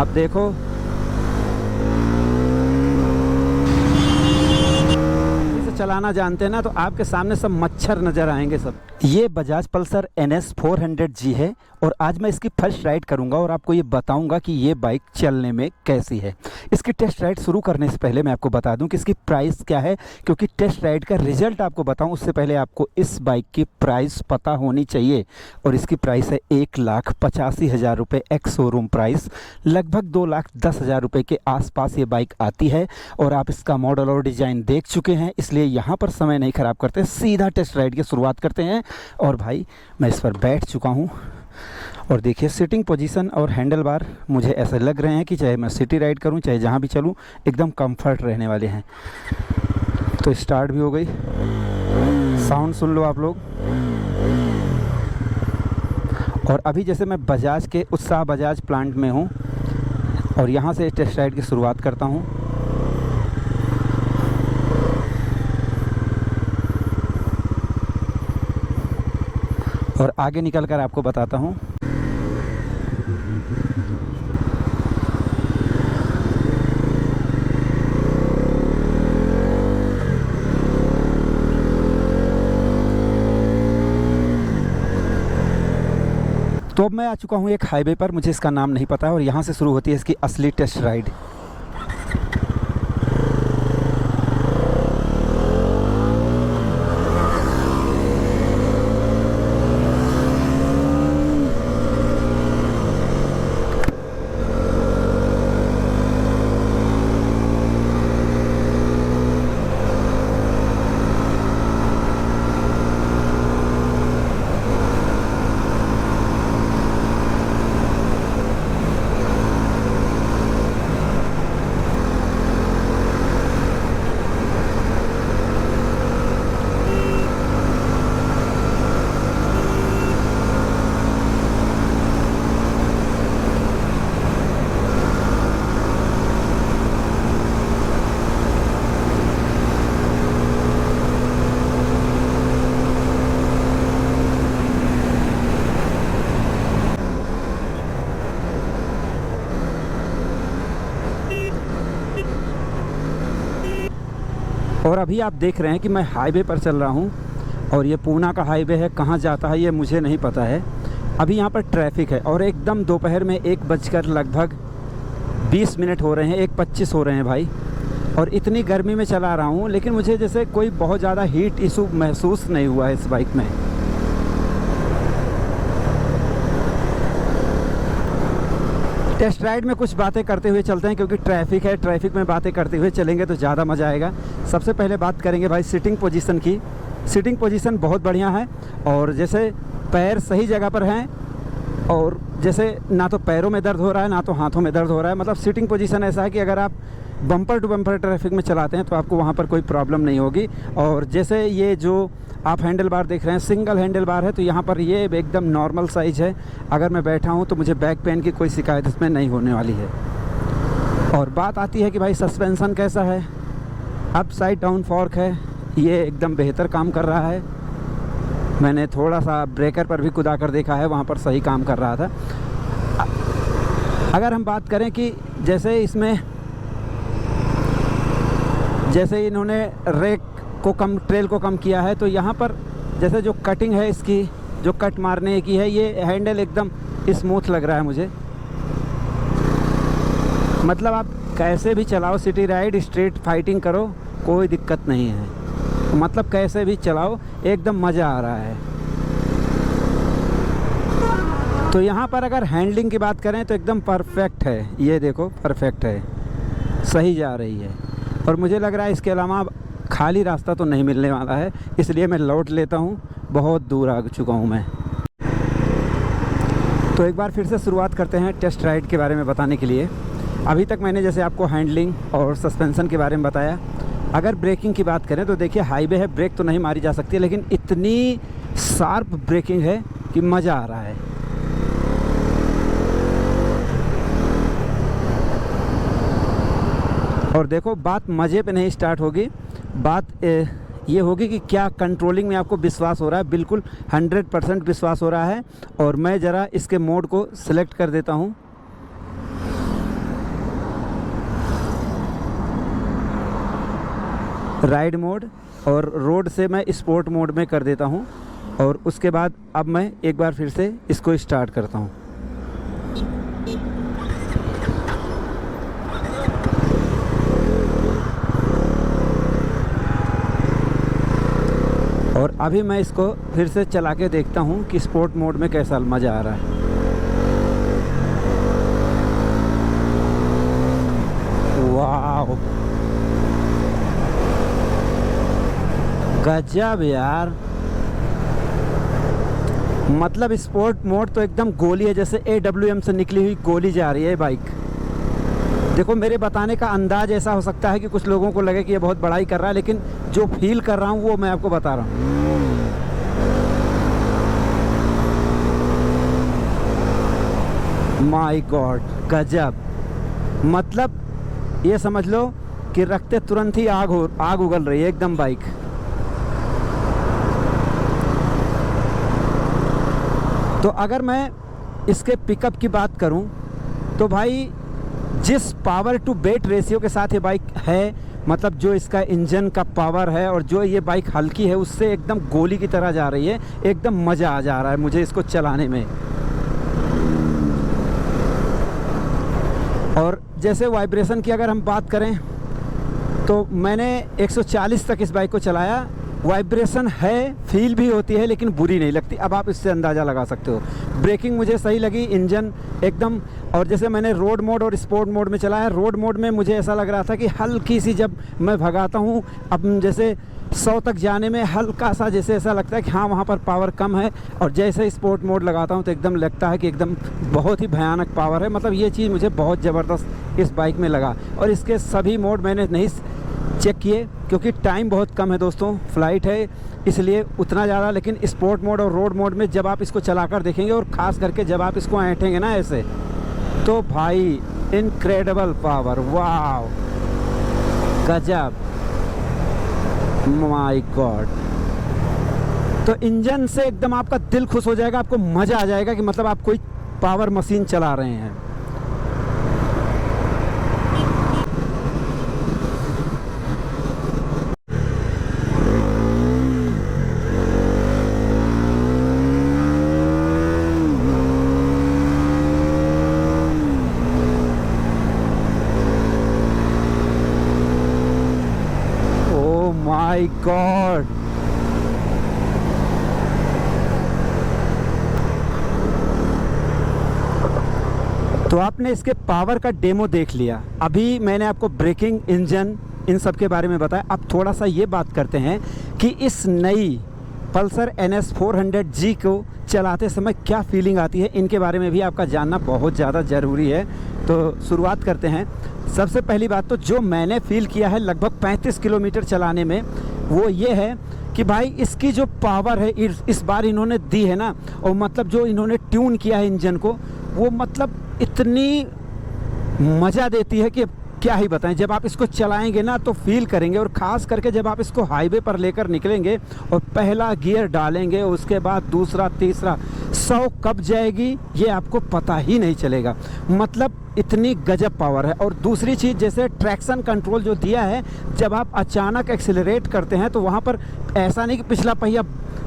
अब देखो इसे चलाना जानते हैं ना, तो आपके सामने सब मच्छर नज़र आएंगे सब। ये बजाज पल्सर NS 400G है और आज मैं इसकी फर्स्ट राइड करूंगा और आपको ये बताऊंगा कि ये बाइक चलने में कैसी है। इसकी टेस्ट राइड शुरू करने से पहले मैं आपको बता दूं कि इसकी प्राइस क्या है, क्योंकि टेस्ट राइड का रिजल्ट आपको बताऊं उससे पहले आपको इस बाइक की प्राइस पता होनी चाहिए। और इसकी प्राइस है 1,85,000 रुपये एक्स शोरूम प्राइस, लगभग 2,10,000 रुपये के आसपास ये बाइक आती है। और आप इसका मॉडल और डिज़ाइन देख चुके हैं, इसलिए यहाँ पर समय नहीं ख़राब करते, सीधा टेस्ट राइड की शुरुआत करते हैं। और भाई मैं इस पर बैठ चुका हूँ और देखिए सीटिंग पोजीशन और हैंडल बार मुझे ऐसे लग रहे हैं कि चाहे मैं सिटी राइड करूं चाहे जहां भी चलूं एकदम कंफर्ट रहने वाले हैं। तो स्टार्ट भी हो गई, साउंड सुन लो आप लोग। और अभी जैसे मैं बजाज के उत्साह बजाज प्लांट में हूं और यहां से टेस्ट राइड की शुरुआत करता हूं। और आगे निकल कर आपको बताता हूँ। तो अब मैं आ चुका हूँ एक हाईवे पर, मुझे इसका नाम नहीं पता और यहाँ से शुरू होती है इसकी असली टेस्ट राइड। और अभी आप देख रहे हैं कि मैं हाईवे पर चल रहा हूं और ये पूना का हाईवे है, कहां जाता है ये मुझे नहीं पता है। अभी यहां पर ट्रैफिक है और एकदम दोपहर में 1 लगभग 20 मिनट हो रहे हैं, 1:25 हो रहे हैं भाई। और इतनी गर्मी में चला रहा हूं, लेकिन मुझे जैसे कोई बहुत ज़्यादा हीट इशू महसूस नहीं हुआ है इस बाइक में। टेस्ट राइड में कुछ बातें करते हुए चलते हैं, क्योंकि ट्रैफिक है, ट्रैफिक में बातें करते हुए चलेंगे तो ज़्यादा मज़ा आएगा। सबसे पहले बात करेंगे भाई सीटिंग पोजीशन की। सीटिंग पोजीशन बहुत बढ़िया है और जैसे पैर सही जगह पर हैं और जैसे ना तो पैरों में दर्द हो रहा है ना तो हाथों में दर्द हो रहा है। मतलब सीटिंग पोजीशन ऐसा है कि अगर आप बम्पर टू बम्पर ट्रैफिक में चलाते हैं तो आपको वहाँ पर कोई प्रॉब्लम नहीं होगी। और जैसे ये जो आप हैंडल बार देख रहे हैं सिंगल हैंडल बार है, तो यहाँ पर ये एकदम नॉर्मल साइज़ है। अगर मैं बैठा हूँ तो मुझे बैक पेन की कोई शिकायत इसमें नहीं होने वाली है। और बात आती है कि भाई सस्पेंसन कैसा है। अप साइड डाउन फॉर्क है, ये एकदम बेहतर काम कर रहा है। मैंने थोड़ा सा ब्रेकर पर भी कुदा कर देखा है, वहाँ पर सही काम कर रहा था। अगर हम बात करें कि जैसे इसमें जैसे इन्होंने रेक को कम, ट्रेल को कम किया है, तो यहाँ पर जैसे जो कटिंग है इसकी, जो कट मारने की है, ये हैंडल एकदम स्मूथ लग रहा है मुझे। मतलब आप कैसे भी चलाओ सिटी राइड, स्ट्रेट फाइटिंग करो, कोई दिक्कत नहीं है। मतलब कैसे भी चलाओ एकदम मज़ा आ रहा है। तो यहाँ पर अगर हैंडलिंग की बात करें तो एकदम परफेक्ट है। ये देखो परफेक्ट है, सही जा रही है। और मुझे लग रहा है इसके अलावा खाली रास्ता तो नहीं मिलने वाला है, इसलिए मैं लौट लेता हूँ। बहुत दूर आ चुका हूँ मैं। तो एक बार फिर से शुरुआत करते हैं टेस्ट राइड के बारे में बताने के लिए। अभी तक मैंने जैसे आपको हैंडलिंग और सस्पेंसन के बारे में बताया। अगर ब्रेकिंग की बात करें तो देखिए हाईवे है, ब्रेक तो नहीं मारी जा सकती, लेकिन इतनी शार्प ब्रेकिंग है कि मज़ा आ रहा है। और देखो बात मज़े पे नहीं स्टार्ट होगी, बात ये होगी कि क्या कंट्रोलिंग में आपको विश्वास हो रहा है। बिल्कुल 100% विश्वास हो रहा है। और मैं ज़रा इसके मोड को सिलेक्ट कर देता हूँ। राइड मोड और रोड से मैं स्पोर्ट मोड में कर देता हूँ। और उसके बाद अब मैं एक बार फिर से इसको स्टार्ट करता हूँ। और अभी मैं इसको फिर से चला के देखता हूँ कि स्पोर्ट मोड में कैसा मज़ा आ रहा है। वाह, गजब यार। मतलब स्पोर्ट मोड तो एकदम गोली है, जैसे AWM से निकली हुई गोली जा रही है बाइक। देखो, मेरे बताने का अंदाज ऐसा हो सकता है कि कुछ लोगों को लगे कि ये बहुत बड़ाई कर रहा है, लेकिन जो फील कर रहा हूँ वो मैं आपको बता रहा हूँ। माय गॉड, गजब। मतलब ये समझ लो कि रखते तुरंत ही आग उगल रही है एकदम बाइक। तो अगर मैं इसके पिकअप की बात करूं तो भाई जिस पावर टू वेट रेशियो के साथ ये बाइक है, मतलब जो इसका इंजन का पावर है और जो ये बाइक हल्की है, उससे एकदम गोली की तरह जा रही है। एकदम मज़ा आ जा रहा है मुझे इसको चलाने में। और जैसे वाइब्रेशन की अगर हम बात करें तो मैंने 140 तक इस बाइक को चलाया। वाइब्रेशन है, फील भी होती है, लेकिन बुरी नहीं लगती। अब आप इससे अंदाज़ा लगा सकते हो। ब्रेकिंग मुझे सही लगी, इंजन एकदम। और जैसे मैंने रोड मोड और स्पोर्ट मोड में चलाया, रोड मोड में मुझे ऐसा लग रहा था कि हल्की सी जब मैं भगाता हूँ, अब जैसे 100 तक जाने में हल्का सा जैसे ऐसा लगता है कि हाँ वहाँ पर पावर कम है। और जैसे स्पोर्ट मोड लगाता हूँ तो एकदम लगता है कि एकदम बहुत ही भयानक पावर है। मतलब ये चीज़ मुझे बहुत ज़बरदस्त इस बाइक में लगा। और इसके सभी मोड मैंने नहीं चेक किए क्योंकि टाइम बहुत कम है दोस्तों, फ़्लाइट है इसलिए उतना ज़्यादा। लेकिन स्पोर्ट मोड और रोड मोड में जब आप इसको चलाकर देखेंगे और ख़ास करके जब आप इसको ऐंठेंगे ना ऐसे, तो भाई इनक्रेडिबल पावर। वाह, गजब, माय गॉड। तो इंजन से एकदम आपका दिल खुश हो जाएगा, आपको मज़ा आ जाएगा कि मतलब आप कोई पावर मशीन चला रहे हैं। माय गॉड, तो आपने इसके पावर का डेमो देख लिया। अभी मैंने आपको ब्रेकिंग, इंजन, इन सब के बारे में बताया। अब थोड़ा सा ये बात करते हैं कि इस नई पल्सर NS 400G को चलाते समय क्या फीलिंग आती है, इनके बारे में भी आपका जानना बहुत ज़्यादा ज़रूरी है। तो शुरुआत करते हैं। सबसे पहली बात तो जो मैंने फ़ील किया है लगभग 35 किलोमीटर चलाने में, वो ये है कि भाई इसकी जो पावर है इस बार इन्होंने दी है ना, और मतलब जो इन्होंने ट्यून किया है इंजन को, वो मतलब इतनी मज़ा देती है कि क्या ही बताएं। जब आप इसको चलाएंगे ना तो फील करेंगे। और ख़ास करके जब आप इसको हाईवे पर लेकर निकलेंगे और पहला गियर डालेंगे, उसके बाद दूसरा, तीसरा, 100 कब जाएगी ये आपको पता ही नहीं चलेगा। मतलब इतनी गजब पावर है। और दूसरी चीज़, जैसे ट्रैक्शन कंट्रोल जो दिया है, जब आप अचानक एक्सेलरेट करते हैं तो वहाँ पर ऐसा नहीं कि पिछला पहिया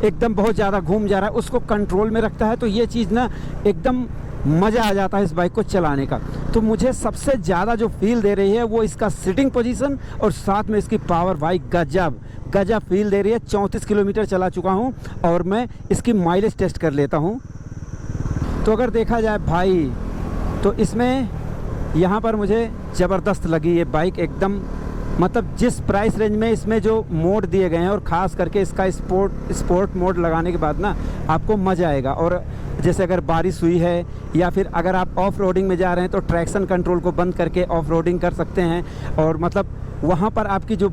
एकदम बहुत ज़्यादा घूम जा रहा है, उसको कंट्रोल में रखता है। तो ये चीज़ ना एकदम मज़ा आ जाता है इस बाइक को चलाने का। तो मुझे सबसे ज़्यादा जो फील दे रही है वो इसका सिटिंग पोजीशन और साथ में इसकी पावर। भाई गजब गजब फील दे रही है। 34 किलोमीटर चला चुका हूँ और मैं इसकी माइलेज टेस्ट कर लेता हूँ। तो अगर देखा जाए भाई, तो इसमें यहाँ पर मुझे ज़बरदस्त लगी ये बाइक एकदम। मतलब जिस प्राइस रेंज में इसमें जो मोड दिए गए हैं, और ख़ास करके इसका स्पोर्ट मोड लगाने के बाद ना आपको मज़ा आएगा। और जैसे अगर बारिश हुई है या फिर अगर आप ऑफ रोडिंग में जा रहे हैं तो ट्रैक्शन कंट्रोल को बंद करके ऑफ रोडिंग कर सकते हैं। और मतलब वहाँ पर आपकी जो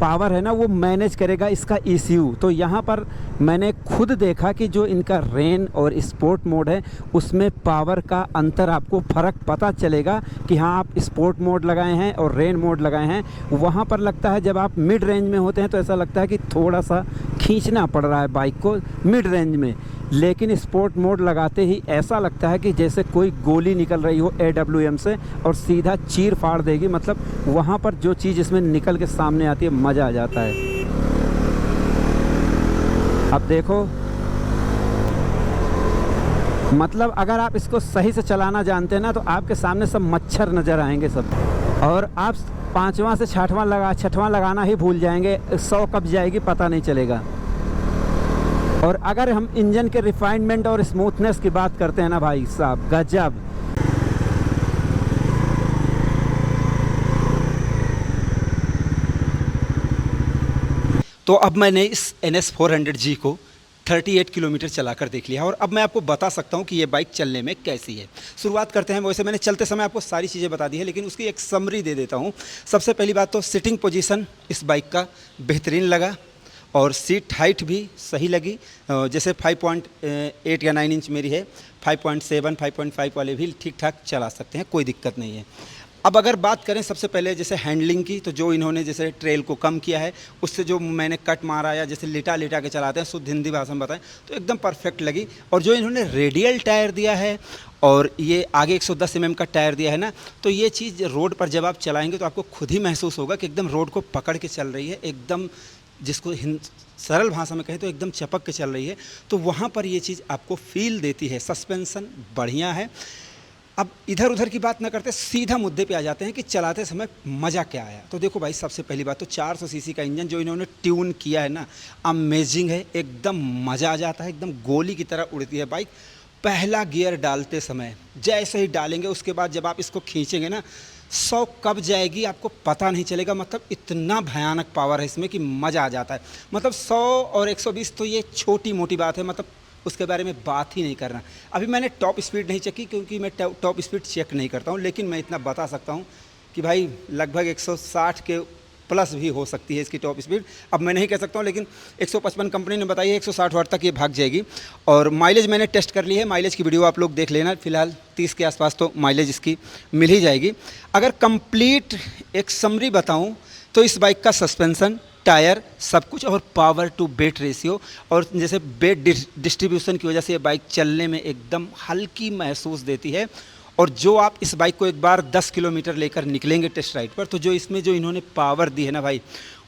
पावर है ना वो मैनेज करेगा इसका ECU। तो यहाँ पर मैंने खुद देखा कि जो इनका रेन और स्पोर्ट मोड है उसमें पावर का अंतर, आपको फ़र्क पता चलेगा कि हाँ आप स्पोर्ट मोड लगाए हैं और रेन मोड लगाए हैं। वहाँ पर लगता है जब आप मिड रेंज में होते हैं तो ऐसा लगता है कि थोड़ा सा खींचना पड़ रहा है बाइक को मिड रेंज में, लेकिन स्पोर्ट मोड लगाते ही ऐसा लगता है कि जैसे कोई गोली निकल रही हो AWM से और सीधा चीर फाड़ देगी। मतलब वहाँ पर जो चीज़ इसमें निकल के सामने आती है मज़ा आ जाता है। अब देखो, मतलब अगर आप इसको सही से चलाना जानते हैं ना तो आपके सामने सब मच्छर नज़र आएंगे सब, और आप पाँचवां से छठवां लगाना ही भूल जाएंगे। 100 कब जाएगी पता नहीं चलेगा। और अगर हम इंजन के रिफाइनमेंट और स्मूथनेस की बात करते हैं ना भाई साहब, गजब। तो अब मैंने इस NS 400G को 38 किलोमीटर चलाकर देख लिया और अब मैं आपको बता सकता हूँ कि ये बाइक चलने में कैसी है। शुरुआत करते हैं। वैसे मैंने चलते समय आपको सारी चीज़ें बता दी है, लेकिन उसकी एक समरी दे देता हूँ। सबसे पहली बात तो सीटिंग पोजीशन इस बाइक का बेहतरीन लगा और सीट हाइट भी सही लगी। जैसे 5.8 या 9 इंच मेरी है, 5.7 5.5 वाले भी ठीक ठाक चला सकते हैं, कोई दिक्कत नहीं है। अब अगर बात करें सबसे पहले जैसे हैंडलिंग की, तो जो इन्होंने जैसे ट्रेल को कम किया है उससे जो मैंने कट मारा या जैसे लिटा के चलाते हैं, शुद्ध हिंदी भाषा में बताएं तो एकदम परफेक्ट लगी। और जो इन्होंने रेडियल टायर दिया है और ये आगे 110 mm का टायर दिया है ना, तो ये चीज़ रोड पर जब आप चलाएंगे तो आपको खुद ही महसूस होगा कि एकदम रोड को पकड़ के चल रही है, एकदम जिसको सरल भाषा में कहें तो एकदम चपक के चल रही है। तो वहाँ पर ये चीज़ आपको फील देती है। सस्पेंसन बढ़िया है। अब इधर उधर की बात ना करते, सीधा मुद्दे पे आ जाते हैं कि चलाते समय मज़ा क्या आया। तो देखो भाई, सबसे पहली बात तो 400 सीसी का इंजन जो इन्होंने ट्यून किया है ना, अमेजिंग है। एकदम मज़ा आ जाता है, एकदम गोली की तरह उड़ती है बाइक। पहला गियर डालते समय जैसे ही डालेंगे उसके बाद जब आप इसको खींचेंगे ना, 100 कब जाएगी आपको पता नहीं चलेगा। मतलब इतना भयानक पावर है इसमें कि मज़ा आ जाता है। मतलब 100 और 120 तो ये छोटी मोटी बात है, मतलब उसके बारे में बात ही नहीं करना। अभी मैंने टॉप स्पीड नहीं चेकी क्योंकि मैं टॉप स्पीड चेक नहीं करता हूँ, लेकिन मैं इतना बता सकता हूँ कि भाई लगभग 160 के प्लस भी हो सकती है इसकी टॉप स्पीड। अब मैं नहीं कह सकता हूँ, लेकिन 155 कंपनी ने बताई है 160 वाट तक ये भाग जाएगी। और माइलेज मैंने टेस्ट कर ली है, माइलेज की वीडियो आप लोग देख लेना। फिलहाल 30 के आसपास तो माइलेज इसकी मिल ही जाएगी। अगर कंप्लीट एक समरी बताऊँ तो इस बाइक का सस्पेंसन, टायर, सब कुछ और पावर टू वेट रेशियो और जैसे वेट डिस्ट्रीब्यूशन की वजह से ये बाइक चलने में एकदम हल्की महसूस देती है। और जो आप इस बाइक को एक बार 10 किलोमीटर लेकर निकलेंगे टेस्ट राइड पर, तो जो इसमें जो इन्होंने पावर दी है ना भाई,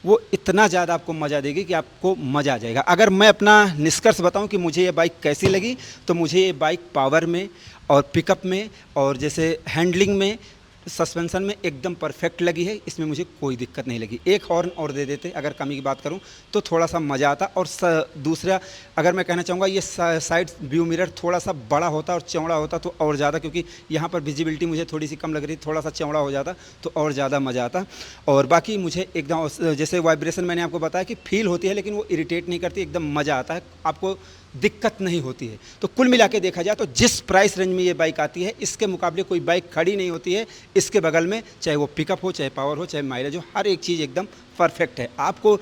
वो इतना ज़्यादा आपको मज़ा देगी कि आपको मज़ा आ जाएगा। अगर मैं अपना निष्कर्ष बताऊं कि मुझे ये बाइक कैसी लगी, तो मुझे ये बाइक पावर में और पिकअप में और जैसे हैंडलिंग में, सस्पेंसन में एकदम परफेक्ट लगी है। इसमें मुझे कोई दिक्कत नहीं लगी। एक हॉर्न और दे देते अगर कमी की बात करूं तो थोड़ा सा मज़ा आता। और दूसरा अगर मैं कहना चाहूँगा, ये साइड व्यू मिरर थोड़ा सा बड़ा होता और चौड़ा होता तो और ज़्यादा, क्योंकि यहाँ पर विजिबिलिटी मुझे थोड़ी सी कम लग रही, थोड़ा सा चौड़ा हो जाता तो और ज़्यादा मज़ा आता। और बाकी मुझे एकदम जैसे वाइब्रेशन मैंने आपको बताया कि फील होती है, लेकिन वो इरिटेट नहीं करती, एकदम मज़ा आता है, आपको दिक्कत नहीं होती है। तो कुल मिला के देखा जाए तो जिस प्राइस रेंज में ये बाइक आती है, इसके मुकाबले कोई बाइक खड़ी नहीं होती है इसके बगल में, चाहे वो पिकअप हो, चाहे पावर हो, चाहे माइलेज हो, हर एक चीज़ एकदम परफेक्ट है। आपको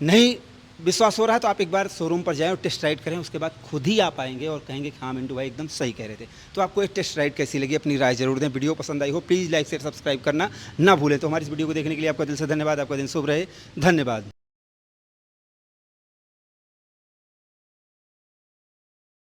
नहीं विश्वास हो रहा है तो आप एक बार शोरूम पर जाएं और टेस्ट राइड करें, उसके बाद खुद ही आप आएंगे और कहेंगे कि हाँ मिंटू भाई एकदम सही कह रहे थे। तो आपको एक टेस्ट राइड कैसी लगी अपनी राय जरूर दें। वीडियो पसंद आई हो प्लीज़ लाइक शेयर सब्सक्राइब करना ना भूलें। तो हमारी इस वीडियो को देखने के लिए आपका दिल से धन्यवाद। आपका दिन शुभ रहे। धन्यवाद।